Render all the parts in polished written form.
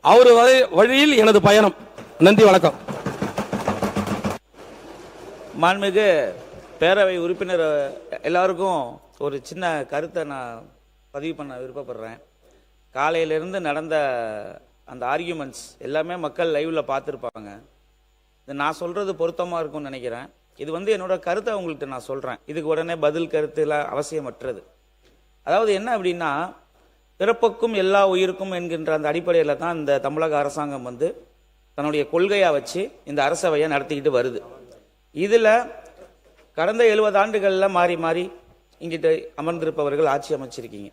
அவர் வழியில் எனது பயணம். நன்றி, வணக்கம். மாண்புமிகு பேரவை உறுப்பினர் எல்லாருக்கும் ஒரு சின்ன கருத்தை நான் பதிவு பண்ண விருப்பப்படுறேன். காலையிலிருந்து நடந்த அந்த ஆர்கியூமெண்ட்ஸ் எல்லாமே மக்கள் லைவ்ல பார்த்துருப்பாங்க. இது நான் சொல்றது பொருத்தமாக இருக்கும்னு நினைக்கிறேன். இது என்னோட கருத்தை உங்கள்கிட்ட நான் சொல்கிறேன். இதுக்கு உடனே பதில் கருத்துலாம் அவசியமற்றது. அதாவது என்ன அப்படின்னா, பிறப்புக்கும் எல்லா உயிருக்கும் என்கின்ற அந்த அடிப்படையில் தான் இந்த தமிழக அரசாங்கம் தன்னுடைய கொள்கையாக வச்சு இந்த அரசவையை நடத்திக்கிட்டு வருது. இதில் கடந்த 70 ஆண்டுகளில் மாறி மாறி இங்கிட்ட அமர்ந்திருப்பவர்கள் ஆட்சி அமைச்சிருக்கீங்க.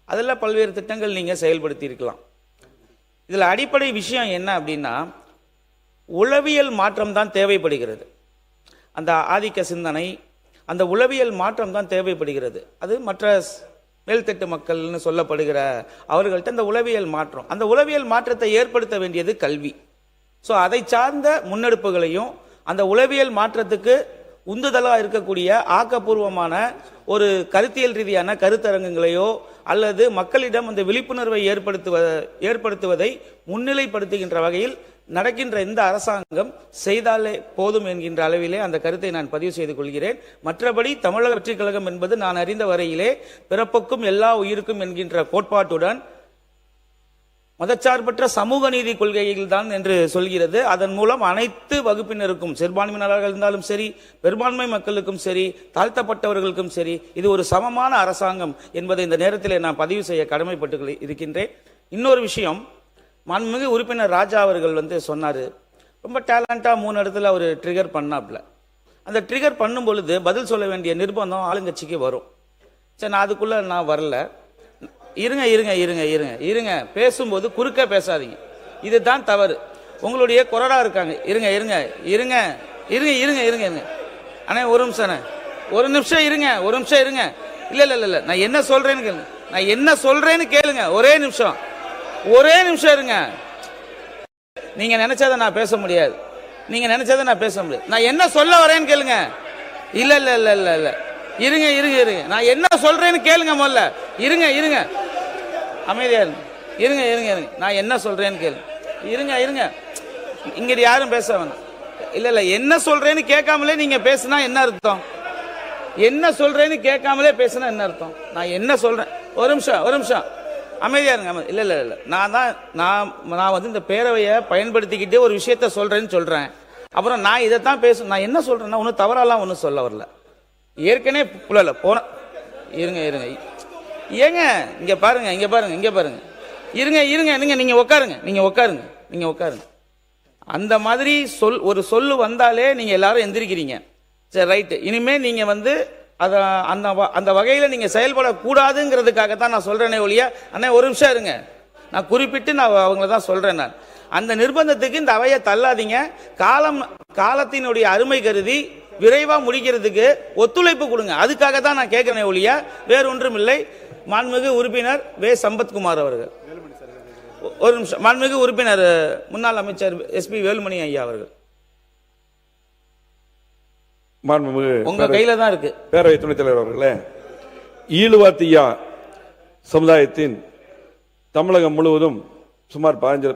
அதில் பல்வேறு திட்டங்கள் நீங்கள் செயல்படுத்தி இருக்கலாம். இதில் அடிப்படை விஷயம் என்ன அப்படின்னா, உளவியல் மாற்றம் தான் தேவைப்படுகிறது. அந்த ஆதிக்க சிந்தனை, அந்த உளவியல் மாற்றம் தான் தேவைப்படுகிறது. அது மற்ற மேல்தட்டு மக்கள்னு சொல்லப்படுகிற அவர்கள்ட்ட அந்த உளவியல் மாற்றம், அந்த உளவியல் மாற்றத்தை ஏற்படுத்த வேண்டியது கல்வி. ஸோ அதை சார்ந்த முன்னெடுப்புகளையும் அந்த உளவியல் மாற்றத்துக்கு உந்துதலாக இருக்கக்கூடிய ஆக்கப்பூர்வமான ஒரு கருத்தியல் ரீதியான கருத்தரங்குகளையோ அல்லது மக்களிடம் அந்த விழிப்புணர்வை ஏற்படுத்துவதை முன்னிலைப்படுத்துகின்ற வகையில் நடக்கின்ற இந்த அரசாங்கம் செய்தாலே போதும் என்கின்ற அளவிலே அந்த கருத்தை நான் பதிவு செய்து கொள்கிறேன். மற்றபடி தமிழக வெற்றிக் கழகம் என்பது நான் அறிந்த வரையிலே பிறப்புக்கும் எல்லா உயிருக்கும் என்கின்ற கோட்பாட்டுடன் மதச்சார்பற்ற சமூக நீதி கொள்கைகள் தான் என்று சொல்கிறது. அதன் மூலம் அனைத்து வகுப்பினருக்கும், சிறுபான்மையினராக இருந்தாலும் சரி, பெரும்பான்மை மக்களுக்கும் சரி, தாழ்த்தப்பட்டவர்களுக்கும் சரி, இது ஒரு சமமான அரசாங்கம் என்பதை இந்த நேரத்தில் நான் பதிவு செய்ய கடமைப்பட்டு இருக்கின்றேன். இன்னொரு விஷயம், மாண்புமிகு உறுப்பினர் ராஜா அவர்கள் சொன்னார், ரொம்ப டேலண்டாக 3 இடத்துல அவர் ட்ரிகர் பண்ணாப்ல. அந்த ட்ரிகர் பண்ணும் பொழுது பதில் சொல்ல வேண்டிய நிர்பந்தம் ஆளுங்கட்சிக்கு வரும். சரி, நான் அதுக்குள்ள நான் வரல. இருங்க பேசும்போது குறுக்க பேசாதீங்க. இதுதான் தவறு. உங்களுடைய கொறடா இருக்காங்க. இருங்க அண்ணே, ஒரு நிமிஷம், ஒரு நிமிஷம் இருங்க. இல்ல நான் என்ன சொல்றேன்னு கேளுங்க. நான் என்ன சொல்றேன்னு கேளுங்க. ஒரே நிமிஷம் இருங்க. நீங்க நினைச்சதை நான் பேச முடியாது. நான் என்ன சொல்ல வரேன்னு கேளுங்க. இல்ல இருங்க. நான் என்ன சொல்றேன்னு கேளுங்க. முதல்ல இருங்க. அமைதியா இருங்க. நான் என்ன சொல்றேன்னு கேளுங்க. இருங்க. இங்க யாரும் பேச வேணாம். இல்ல என்ன சொல்றேன்னு கேட்காமலே நீங்க பேசினா என்ன அர்த்தம்? என்ன சொல்றேன்னு கேட்காமலே பேசினா என்ன அர்த்தம்? நான் என்ன சொல்றேன், ஒரு நிமிஷம் அமைதியா இருங்க. இல்ல நான் இந்த பேரவையை பயன்படுத்திக்கிட்டே ஒரு விஷயத்த சொல்றேன். அப்புறம் நான் இதைத்தான் பேச, நான் என்ன சொல்றேன்னா ஒன்னும் தவறாலாம் ஒன்னும் சொல்ல வரல. ஏற்கனவே புள்ளல போன. இருங்க ஏங்க, இங்க பாருங்க. இருங்க. நீங்க உட்காருங்க. அந்த மாதிரி ஒரு சொல்லு வந்தாலே நீங்க எல்லாரும் எந்திரிக்கிறீங்க. சரி, ரைட். இனிமே நீங்க அந்த வகையில நீங்க செயல்படக்கூடாதுங்கிறதுக்காக தான் நான் சொல்றேனே ஒழிய, அண்ணே ஒரு நிமிஷம் இருங்க, நான் குறிப்பிட்டு நான் அவங்கள தான் சொல்றேன். நான் அந்த நிர்பந்தத்துக்கு இந்த அவையை தள்ளாதீங்க. காலத்தினுடைய அருமை கருதி விரைவா முடிக்கிறதுக்கு ஒத்துழைப்பு கொடுங்க. அதுக்காக தான் நான் கேட்கிறேன் ஒழிய வேறொன்றும் இல்லை. மாண்புமிகு உறுப்பினர் வே. சம்பத்குமார் அவர்கள், ஒரு நிமிஷம். மாண்புமிகு உறுப்பினர் முன்னாள் அமைச்சர் SP வேலுமணி ஐயா அவர்கள், உங்க கையில தான் இருக்கு. பேரவை துணைத் தலைவர் அவர்களே, ஈழுவாத்தியா சமுதாயத்தின் தமிழகம் முழுவதும் சுமார்